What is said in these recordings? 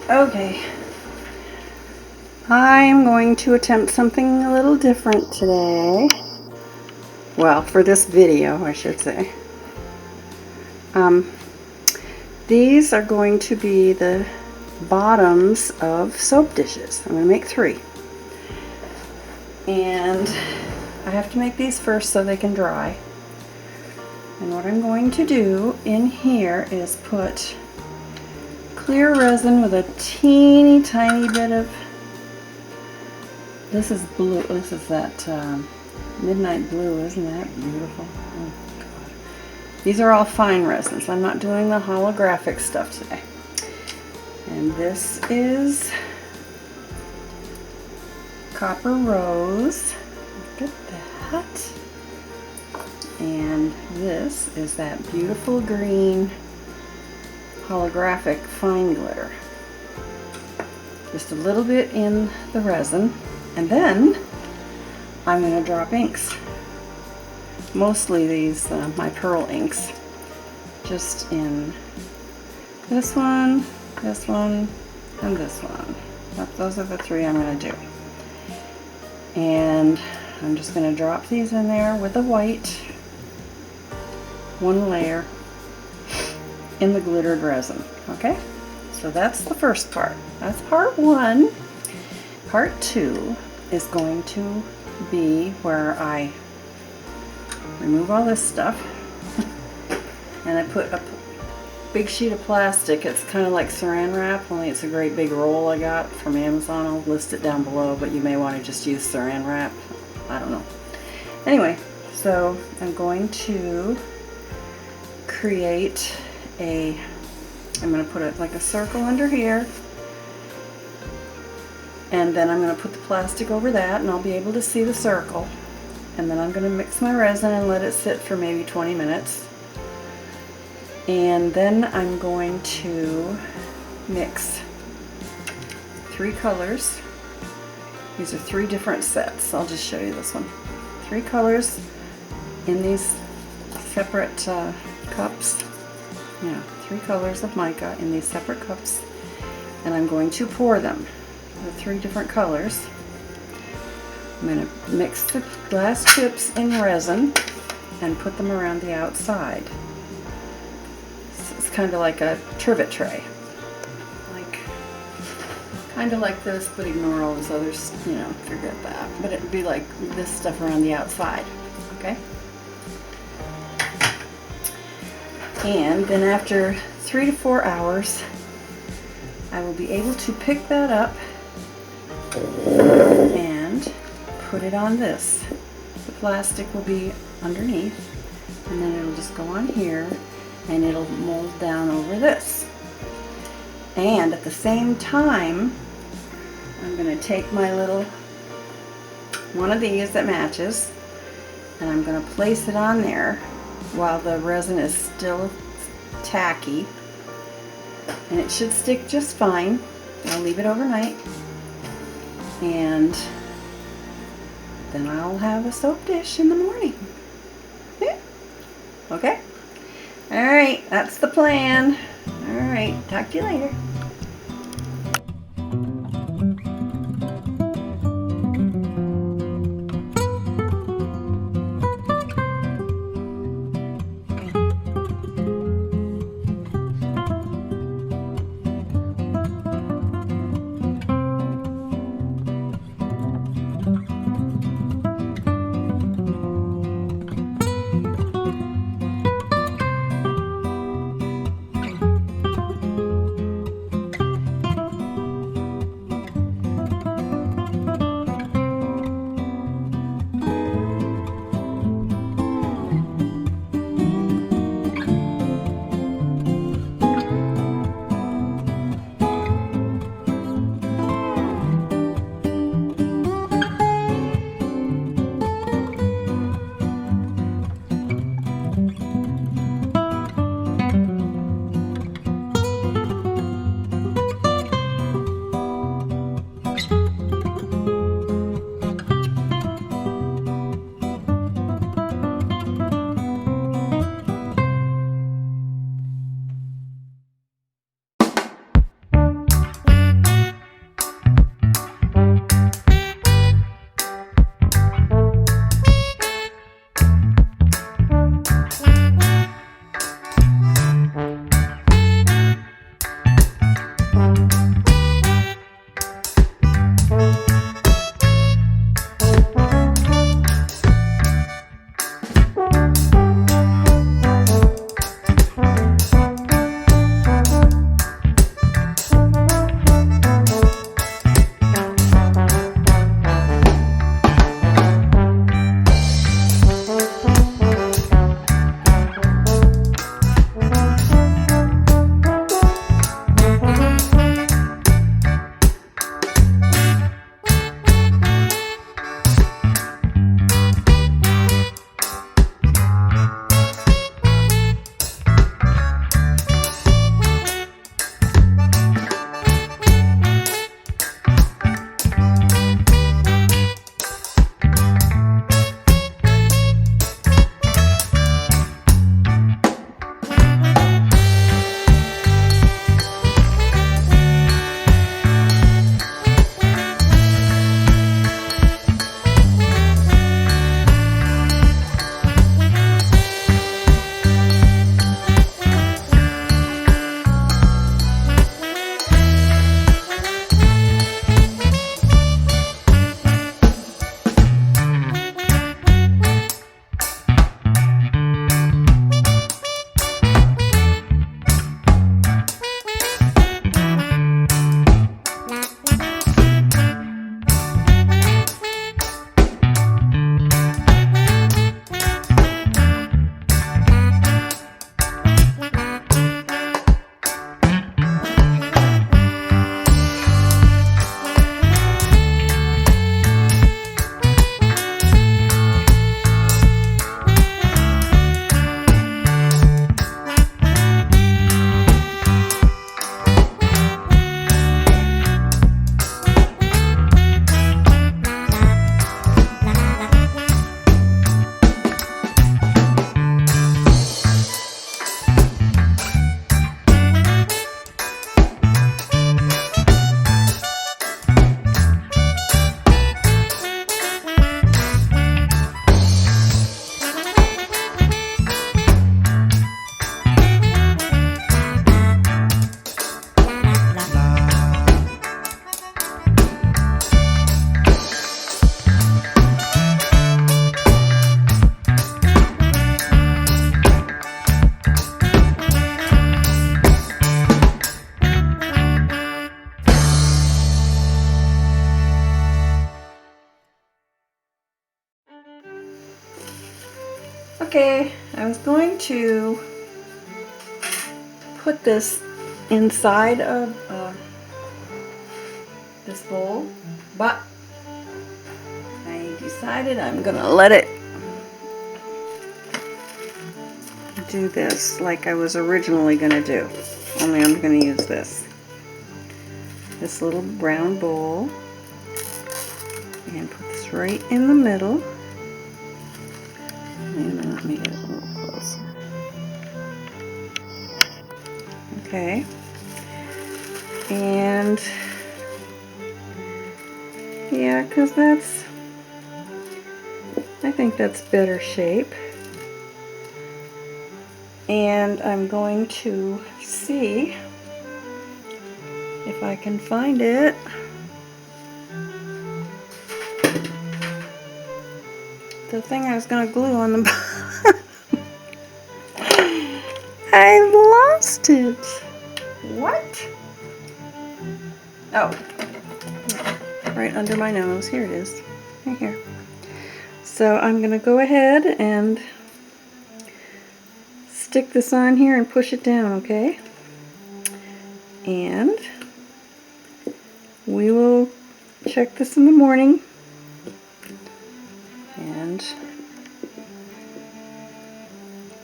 Okay, I'm going to attempt something a little different today. Well, for this video, I should say. These are going to be the bottoms of soap dishes. I'm going to make 3. And I have to make these first so they can dry. And what I'm going to do in here is put clear resin with a teeny tiny bit of, this is blue, this is that midnight blue, isn't that beautiful? Oh, God. These are all fine resins. I'm not doing the holographic stuff today. And this is Copper Rose. Look at that. And this is that beautiful green holographic fine glitter. Just a little bit in the resin, and then I'm going to drop inks. Mostly these, my Pearl inks, just in this one, and this one. Those are the 3 I'm going to do. And I'm just going to drop these in there with the white, one layer in the glittered resin. Okay, so that's the first part. That's part 1. Part 2 is going to be where I remove all this stuff and I put a big sheet of plastic. It's kind of like saran wrap, only it's a great big roll I got from Amazon. I'll list it down below, but you may want to just use saran wrap. I don't know. Anyway, so I'm going to create I'm going to put it like a circle under here, and then I'm going to put the plastic over that, and I'll be able to see the circle. And then I'm going to mix my resin and let it sit for maybe 20 minutes. And then I'm going to mix 3 colors. These are 3 different sets. I'll just show you this one. 3 colors in these separate cups. Yeah, 3 colors of mica in these separate cups. And I'm going to pour them, the 3 different colors. I'm going to mix the glass chips in resin and put them around the outside. It's kind of like a trivet tray. Kind of like this, but ignore all this other, forget that. But it would be like this stuff around the outside, okay? And then after 3 to 4 hours, I will be able to pick that up and put it on this. The plastic will be underneath, and then it'll just go on here, and it'll mold down over this. And at the same time, I'm going to take my little one of these that matches, and I'm going to place it on there while the resin is still tacky, and it should stick just fine. I'll leave it overnight, and then I'll have a soap dish in the morning. Yeah. Okay? Alright, that's the plan. Alright, talk to you later. going to put this inside of this bowl, but I decided I'm gonna let it do this like I was originally gonna do, only I'm gonna use this little brown bowl and put this right in the middle. And let me get it a little closer. Okay, and yeah, because I think that's better shape. And I'm going to see if I can find it. The thing I was going to glue on the bottom. I've lost it. What? Oh, right under my nose. Here it is. Right here. So I'm going to go ahead and stick this on here and push it down, okay? And we will check this in the morning and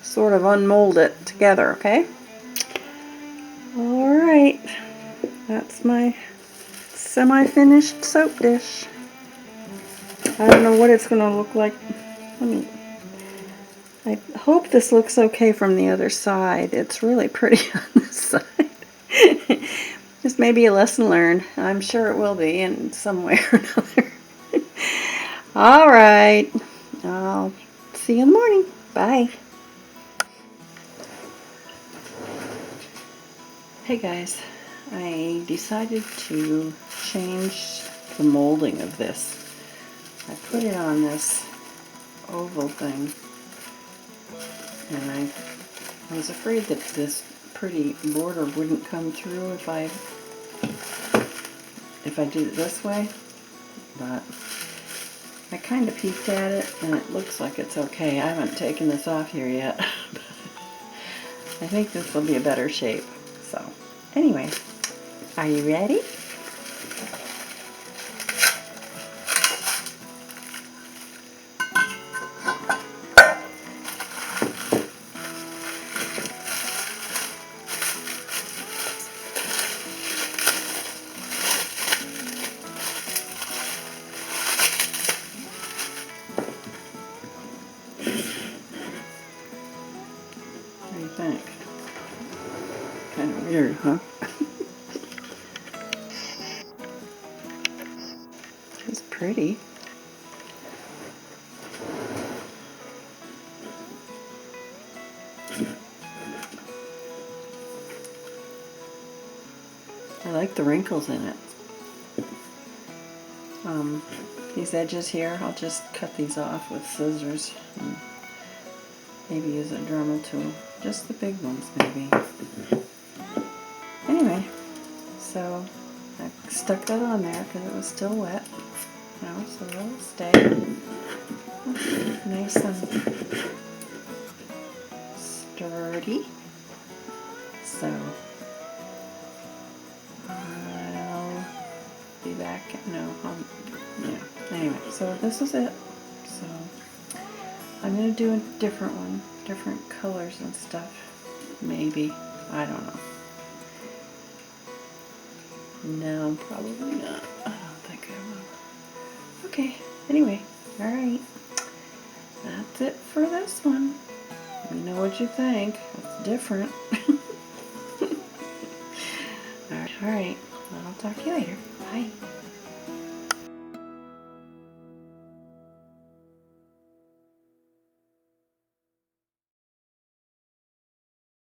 sort of unmold it together, okay? Alright, that's my semi-finished soap dish. I don't know what it's going to look like. I hope this looks okay from the other side. It's really pretty on this side. This may be a lesson learned. I'm sure it will be in some way or another. Alright, I'll see you in the morning. Bye. Hey guys, I decided to change the molding of this. I put it on this oval thing, and I was afraid that this pretty border wouldn't come through if I did it this way, but I kind of peeked at it and it looks like it's okay. I haven't taken this off here yet. I think this will be a better shape. So anyway, are you ready? What do you think? Kind of weird, huh? It's pretty. I like the wrinkles in it. These edges here, I'll just cut these off with scissors and maybe use a Dremel tool. Just the big ones, maybe. Anyway, so I stuck that on there because it was still wet. Now, so it'll stay nice and sturdy. So I'll be back. Yeah. Anyway, so this is it. So I'm gonna do a different one, different colors and stuff. Maybe. I don't know. No, probably not. I don't think I will. Okay, anyway, alright. That's it for this one. Let me know what you think. It's different. Alright, I'll talk to you later. Bye.